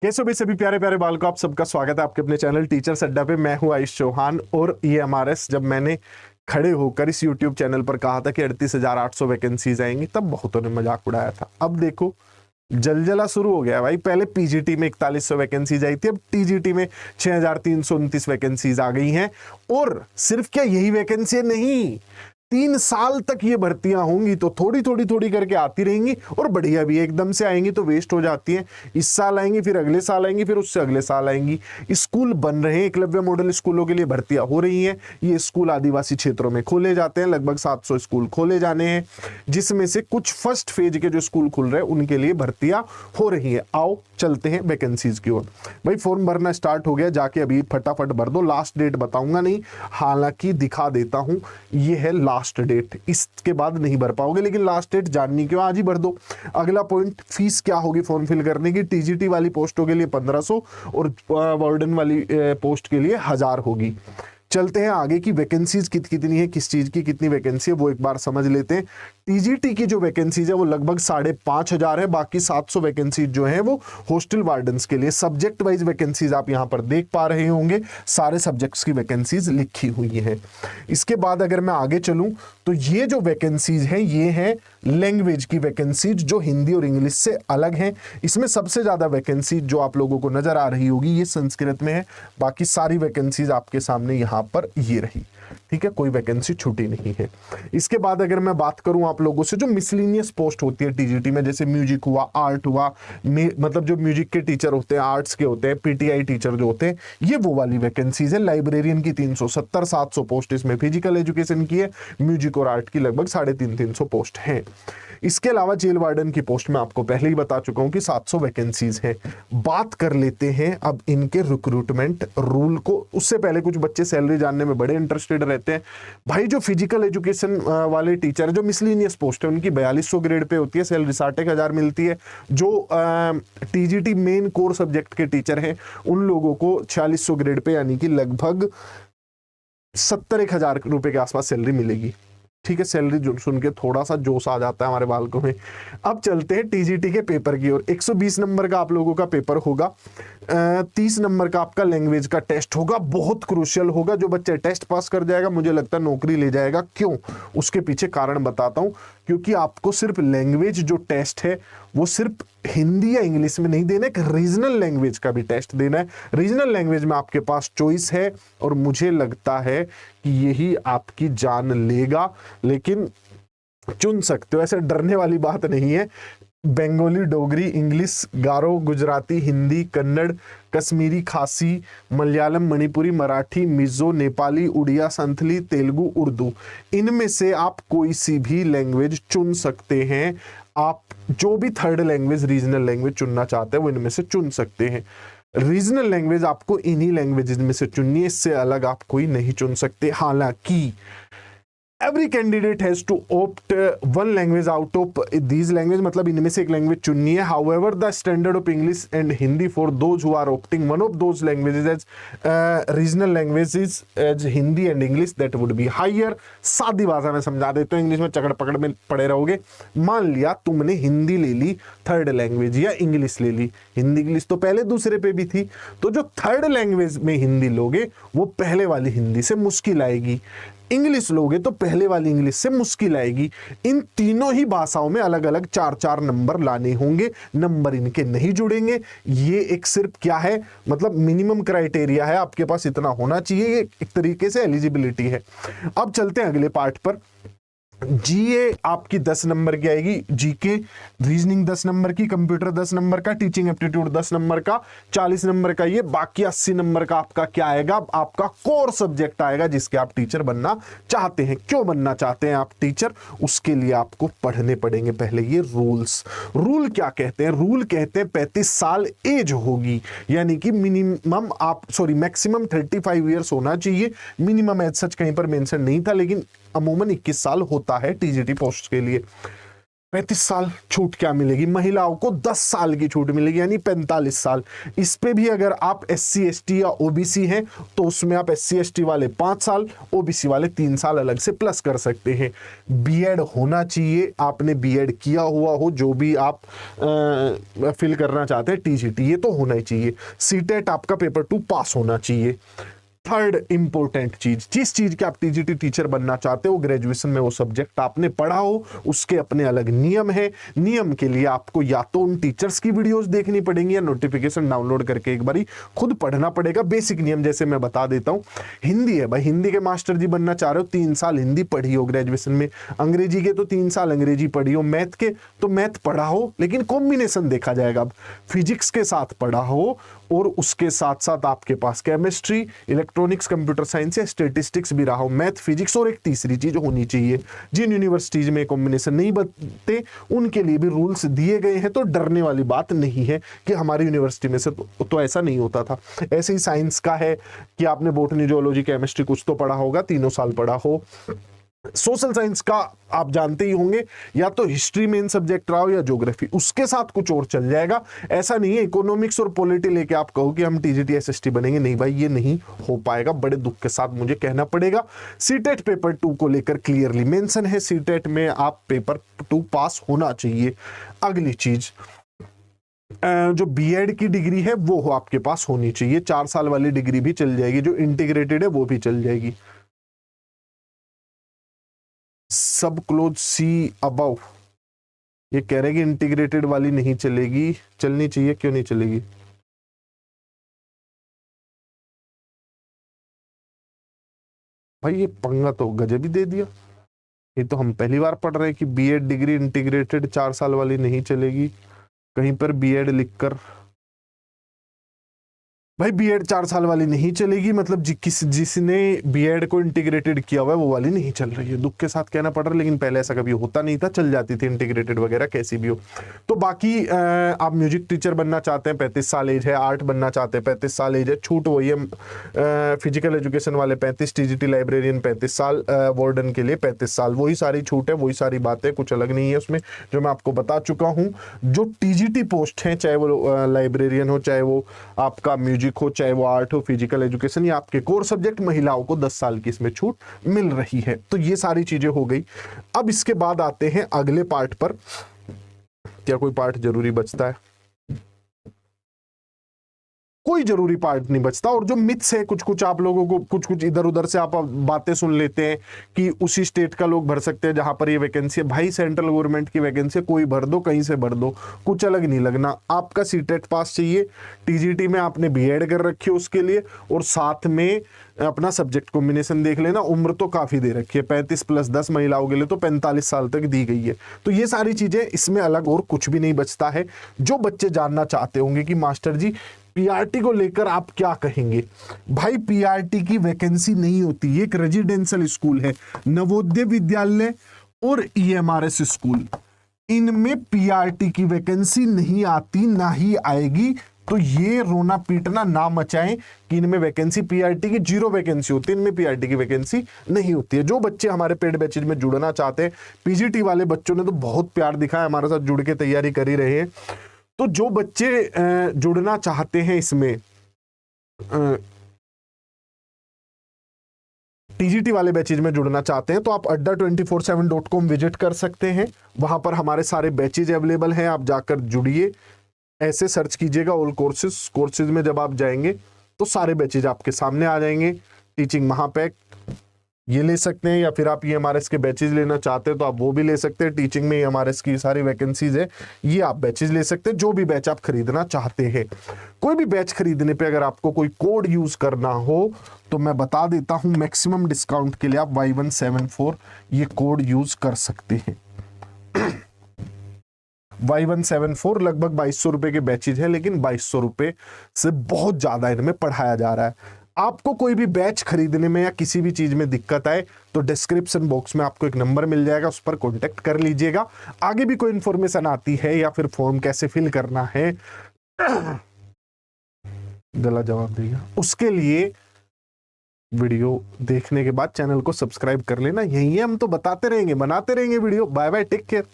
कैसे हो भाई सभी प्यारे प्यारे बालकों, आप सबका स्वागत है आपके अपने चैनल टीचर्स अड्डा पे। मैं हूं आयुष चौहान और ये एमआरएस जब मैंने खड़े होकर इस YouTube चैनल पर कहा था कि 38,800 वैकेंसीज आएंगी, तब बहुतों ने मजाक उड़ाया था। अब देखो जलजला शुरू हो गया भाई। पहले पीजीटी में 4100 वैकेंसीज आई थी, अब टीजीटी में 6329 वैकेंसीज आ गई हैं। और सिर्फ क्या यही वैकेंसी नहीं, 3 साल तक ये भर्तियां होंगी, तो थोड़ी थोड़ी थोड़ी करके आती रहेंगी और बढ़िया भी एकदम से आएंगी तो वेस्ट हो जाती हैं। इस साल आएंगी, फिर अगले साल आएंगी, फिर उससे अगले साल आएंगी। स्कूल बन रहे हैं, एकलव्य मॉडल स्कूलों के लिए भर्तियां हो रही हैं। ये स्कूल आदिवासी क्षेत्रों में खोले जाते हैं, लगभग 700 स्कूल खोले जाने हैं, जिसमें से कुछ फर्स्ट फेज के जो स्कूल खुल रहे हैं उनके लिए भर्तियां हो रही है। आओ चलते हैं वैकेंसीज की ओर। भाई फॉर्म भरना स्टार्ट हो गया, जाके अभी फटाफट भर दो। लास्ट डेट बताऊंगा नहीं, हालांकि दिखा देता हूं, ये है लास्ट डेट। इसके बाद नहीं भर पाओगे, लेकिन लास्ट डेट जाननी क्यों, आज ही भर दो। अगला पॉइंट, फीस क्या होगी फॉर्म फिल करने की। टीजीटी वाली पोस्टों के लिए 1500 और वार्डन वाली पोस्ट के लिए 1000 होगी। चलते हैं आगे की वैकेंसीज कितनी है, किस चीज की कितनी वैकेंसी है वो एक बार समझ लेते हैं। टीजीटी की जो वैकेंसीज है वो लगभग 5,500 है। बाकी 700 वैकेंसीज जो है वो हॉस्टल वार्डन्स के लिए। सब्जेक्ट वाइज वैकेंसीज आप यहां पर देख पा रहे होंगे, सारे सब्जेक्ट्स की वैकेंसीज लिखी हुई है। इसके बाद अगर मैं आगे चलूं तो ये जो वैकेंसीज है ये है लैंग्वेज की वैकेंसीज, जो हिंदी और इंग्लिश से अलग है। इसमें सबसे ज्यादा वैकेंसी जो आप लोगों को नजर आ रही होगी ये संस्कृत में है। बाकी सारी वैकेंसीज आपके सामने यहां पर ये रही, ठीक है, कोई वैकेंसी छुटी नहीं है। इसके बाद अगर मैं बात करूं आप लोगों से, जो मिसलिनियस पोस्ट होती है टीजीटी में, जैसे म्यूजिक हुआ, आर्ट हुआ, मतलब जो म्यूजिक के टीचर होते हैं, आर्ट्स के होते हैं, पीटीआई टीचर जो होते हैं, ये वो वाली वैकेंसीज है। लाइब्रेरियन की 370, 700 पोस्ट इसमें फिजिकल एजुकेशन की है। म्यूजिक और आर्ट की लगभग 350 पोस्ट है। इसके अलावा जेल वार्डन की पोस्ट में आपको पहले ही बता चुका हूं कि 700 वैकेंसीज हैं। बात कर लेते हैं अब इनके रिक्रूटमेंट रूल को। उससे पहले कुछ बच्चे सैलरी जानने में बड़े इंटरेस्टेड रहते हैं। भाई जो फिजिकल एजुकेशन वाले टीचर, जो मिसलिनियस पोस्ट है, उनकी 4200 ग्रेड पे होती है, सैलरी 61,000 मिलती है। जो टीजीटी मेन कोर सब्जेक्ट के टीचर हैं उन लोगों को 4600 ग्रेड पे यानी कि लगभग 71,000 रुपए के आसपास सैलरी मिलेगी। ठीक है, सैलरी जो सुन के थोड़ा सा जोश आ जाता है हमारे बालकों में। अब चलते हैं टीजीटी के पेपर की ओर। 120 नंबर का आप लोगों का पेपर होगा। 30 नंबर का आपका लैंग्वेज का टेस्ट होगा, बहुत क्रूशियल होगा। जो बच्चा टेस्ट पास कर जाएगा मुझे लगता है नौकरी ले जाएगा। क्यों, उसके पीछे कारण बताता हूं। क्योंकि आपको सिर्फ लैंग्वेज जो टेस्ट है वो सिर्फ हिंदी या इंग्लिश में नहीं देना, एक रीजनल लैंग्वेज का भी टेस्ट देना है। रीजनल लैंग्वेज में आपके पास चॉइस है और मुझे लगता है कि यही आपकी जान लेगा, लेकिन चुन सकते हो, ऐसे डरने वाली बात नहीं है। बंगाली, डोगरी, इंग्लिश, गारो, गुजराती, हिंदी, कन्नड़, कश्मीरी, खासी, मलयालम, मणिपुरी, मराठी, मिजो, नेपाली, उड़िया, संथली, तेलुगु, उर्दू, इनमें से आप कोई सी भी लैंग्वेज चुन सकते हैं। आप जो भी थर्ड लैंग्वेज, रीजनल लैंग्वेज चुनना चाहते हैं वो इनमें से चुन सकते हैं। रीजनल लैंग्वेज आपको इन्हीं लैंग्वेजेस में से चुननी है, इससे अलग आप कोई नहीं चुन सकते। हालांकि every candidate has to opt one language out of these language, मतलब इनमें से एक लैंग्वेज चुननी है। however the standard of English and Hindi for those who are opting one of those languages as regional languages as Hindi and English, that would be higher। सादी भाषा में समझा देते हो, इंग्लिश में चकड़ पकड़ में पड़े रहोगे। मान लिया तुमने हिंदी ले ली थर्ड लैंग्वेज या इंग्लिश ले ली, हिंदी इंग्लिश तो पहले दूसरे पे भी थी, तो जो थर्ड लैंग्वेज में हिंदी लोगे वो पहले वाली हिंदी से मुश्किल आएगी। इंग्लिश लोगे तो पहले वाली इंग्लिश से मुश्किल आएगी। इन तीनों ही भाषाओं में अलग अलग 4-4 नंबर लाने होंगे, नंबर इनके नहीं जुड़ेंगे। ये एक सिर्फ क्या है, मतलब मिनिमम क्राइटेरिया है, आपके पास इतना होना चाहिए, ये एक तरीके से एलिजिबिलिटी है। अब चलते हैं अगले पार्ट पर। जीए आपकी 10 नंबर की आएगी, जीके, रीजनिंग 10 नंबर की, कंप्यूटर 10 नंबर का, टीचिंग एप्टीट्यूड 10 नंबर का, 40 नंबर का ये। बाकी 80 नंबर का आपका क्या आएगा, आपका कोर सब्जेक्ट आएगा जिसके आप टीचर बनना चाहते हैं। क्यों बनना चाहते हैं आप टीचर, उसके लिए आपको पढ़ने पड़ेंगे पहले ये रूल्स। रूल क्या कहते हैं, रूल कहते हैं 35 साल एज होगी, यानी कि मिनिमम मैक्सिमम 35 ईयर्स होना चाहिए। मिनिमम एज सच कहीं पर मेंशन नहीं था, लेकिन अमूमन 21 साल होता है टीजीटी पोस्ट के लिए। 35 साल छूट क्या मिलेगी, महिलाओं को 10 साल की छूट मिलेगी, यानी 45 साल। इस पे भी अगर आप SC ST या OBC हैं तो उसमें आप SC ST वाले 5 साल, OBC वाले 3 साल अलग से प्लस कर सकते हैं। बीएड होना चाहिए, आपने बीएड किया हुआ हो, जो भी आप फिल करना चाहते हैं TGT, ये तो होना ही चाहिए। CTET आपका पेपर 2 पास होना चाहिए। थर्ड इंपॉर्टेंट चीज, जिस चीज के आप TGT टीचर बनना चाहते हो, ग्रेजुएशन में वो सब्जेक्ट आपने पढ़ा हो, उसके अपने अलग नियम है। नियम के लिए आपको या तो उन टीचर्स की वीडियोस देखनी पड़ेंगी या नोटिफिकेशन डाउनलोड करके एक बारी खुद पढ़ना पड़ेगा। बेसिक नियम जैसे मैं बता देता हूं। हिंदी है भाई, हिंदी के मास्टर जी बनना चाह रहे हो, 3 साल हिंदी पढ़ी हो ग्रेजुएशन में। अंग्रेजी के तो 3 साल अंग्रेजी पढ़ी हो। मैथ के तो मैथ पढ़ा हो, लेकिन कॉम्बिनेशन देखा जाएगा। अब फिजिक्स के साथ पढ़ा हो और उसके साथ साथ आपके पास केमिस्ट्री, इलेक्ट्रॉनिक्स, कंप्यूटर साइंस या स्टैटिस्टिक्स भी रहा हो। मैथ, फिजिक्स और एक तीसरी चीज होनी चाहिए। जिन यूनिवर्सिटीज में कॉम्बिनेशन नहीं बनते उनके लिए भी रूल्स दिए गए हैं, तो डरने वाली बात नहीं है कि हमारी यूनिवर्सिटी में से तो ऐसा नहीं होता था। ऐसे ही साइंस का है कि आपने बॉटनी, जूलॉजी, केमिस्ट्री कुछ तो पढ़ा होगा, 3 साल पढ़ा हो। सोशल साइंस का आप जानते ही होंगे, या तो हिस्ट्री मेन सब्जेक्ट रहा हो या ज्योग्राफी, उसके साथ कुछ और चल जाएगा। ऐसा नहीं है इकोनॉमिक्स और पॉलिटी लेके आप कहो कि हम TGT SST बनेंगे, नहीं भाई, ये नहीं हो पाएगा, बड़े दुख के साथ मुझे कहना पड़ेगा। CTET पेपर 2 को लेकर क्लियरली मेंशन है, CTET में आप पेपर 2 पास होना चाहिए। अगली चीज, जो बीएड की डिग्री है वो आपके पास होनी चाहिए। 4 साल वाली डिग्री भी चल जाएगी, जो इंटीग्रेटेड है वो भी चल जाएगी। सब क्लोज सी अबव, ये कह रहे हैं कि इंटीग्रेटेड वाली नहीं चलेगी, चलनी चाहिए, क्यों नहीं चलेगी? भाई ये पंगा तो गजब ही दे दिया। ये तो हम पहली बार पढ़ रहे हैं कि बीएड डिग्री इंटीग्रेटेड 4 साल वाली नहीं चलेगी। कहीं पर बीएड लिखकर, भाई बीएड 4 साल वाली नहीं चलेगी, मतलब जिसने बीएड को इंटीग्रेटेड किया हुआ है वो वाली नहीं चल रही है। दुख के साथ कहना पड़ रहा है, लेकिन पहले ऐसा कभी होता नहीं था, चल जाती थी इंटीग्रेटेड वगैरह कैसी भी हो। तो बाकी आप म्यूजिक टीचर बनना चाहते हैं 35 साल एज है, आर्ट बनना चाहते हैं 35 साल एज है, छूट वही है। फिजिकल एजुकेशन वाले 35, TGT लाइब्रेरियन 35 साल, वार्डन के लिए 35 साल, वही सारी छूट है, वही सारी बातें, कुछ अलग नहीं है उसमें, जो मैं आपको बता चुका हूँ। जो TGT पोस्ट है, चाहे वो लाइब्रेरियन हो, चाहे वो आपका म्यूजिक हो, चाहे वो आर्ट हो, फिजिकल एजुकेशन या आपके कोर सब्जेक्ट, महिलाओं को 10 साल की इसमें छूट मिल रही है। तो ये सारी चीजें हो गई। अब इसके बाद आते हैं अगले पार्ट पर। क्या कोई पार्ट जरूरी बचता है? कोई जरूरी पार्ट नहीं बचता। और जो मिथ्स है, कुछ कुछ आप लोगों को, कुछ कुछ इधर उधर से आप बातें सुन लेते हैं कि उसी स्टेट का लोग भर सकते हैं जहां पर ये वैकेंसी है। भाई सेंट्रल गवर्नमेंट की वैकेंसी, कोई भर दो, कहीं से भर दो, कुछ अलग नहीं लगना। आपका CTET पास चाहिए, TGT में आपने बीएड कर रखी है उसके लिए, और साथ में अपना सब्जेक्ट कॉम्बिनेशन देख लेना। उम्र तो काफी दे रखी है, 35 + 10, महिलाओं के लिए तो 45 साल तक दी गई है। तो ये सारी चीजें, इसमें अलग और कुछ भी नहीं बचता है। जो बच्चे जानना चाहते होंगे कि मास्टर जी PRT को लेकर आप क्या कहेंगे, भाई PRT की वैकेंसी नहीं होती। ये एक रेजिडेंशियल स्कूल है, नवोदय विद्यालय और EMRS स्कूल, इनमें PRT की वैकेंसी नहीं आती, ना ही आएगी। तो ये रोना पीटना ना मचाएं कि इनमें वैकेंसी, PRT की 0 वैकेंसी होती है, इनमें PRT की वैकेंसी नहीं होती है। जो बच्चे हमारे पेड बैचेज में जुड़ना चाहते हैं, PGT वाले बच्चों ने तो बहुत प्यार दिखाया, हमारे साथ जुड़ के तैयारी कर ही रहे हैं। तो जो बच्चे जुड़ना चाहते हैं इसमें, TGT वाले बैचेज में जुड़ना चाहते हैं, तो आप adda247.com विजिट कर सकते हैं। वहां पर हमारे सारे बैचेज अवेलेबल हैं, आप जाकर जुड़िए। ऐसे सर्च कीजिएगा ऑल कोर्सेज में जब आप जाएंगे तो सारे बैचेज आपके सामने आ जाएंगे। टीचिंग महापैक ये ले सकते हैं, या फिर आप EMRS के बैचेज लेना चाहते हैं तो आप वो भी ले सकते हैं। टीचिंग में EMRS की सारी वैकेंसीज है, ये आप बैचेज ले सकते हैं, जो भी बैच आप खरीदना चाहते हैं। कोई भी बैच खरीदने पे अगर आपको कोई कोड यूज करना हो तो मैं बता देता हूं, मैक्सिमम डिस्काउंट के लिए आप Y174 ये कोड यूज कर सकते हैं। Y174 लगभग 2200 रुपए के बैचेज है, लेकिन 2200 रुपए से बहुत ज्यादा इनमें पढ़ाया जा रहा है। आपको कोई भी बैच खरीदने में या किसी भी चीज में दिक्कत आए तो डिस्क्रिप्शन बॉक्स में आपको एक नंबर मिल जाएगा, उस पर कॉन्टेक्ट कर लीजिएगा। आगे भी कोई इंफॉर्मेशन आती है या फिर फॉर्म कैसे फिल करना है, गला जवाब देगा, उसके लिए वीडियो देखने के बाद चैनल को सब्सक्राइब कर लेना। यही है, हम तो बताते रहेंगे, बनाते रहेंगे video. Bye bye, take care.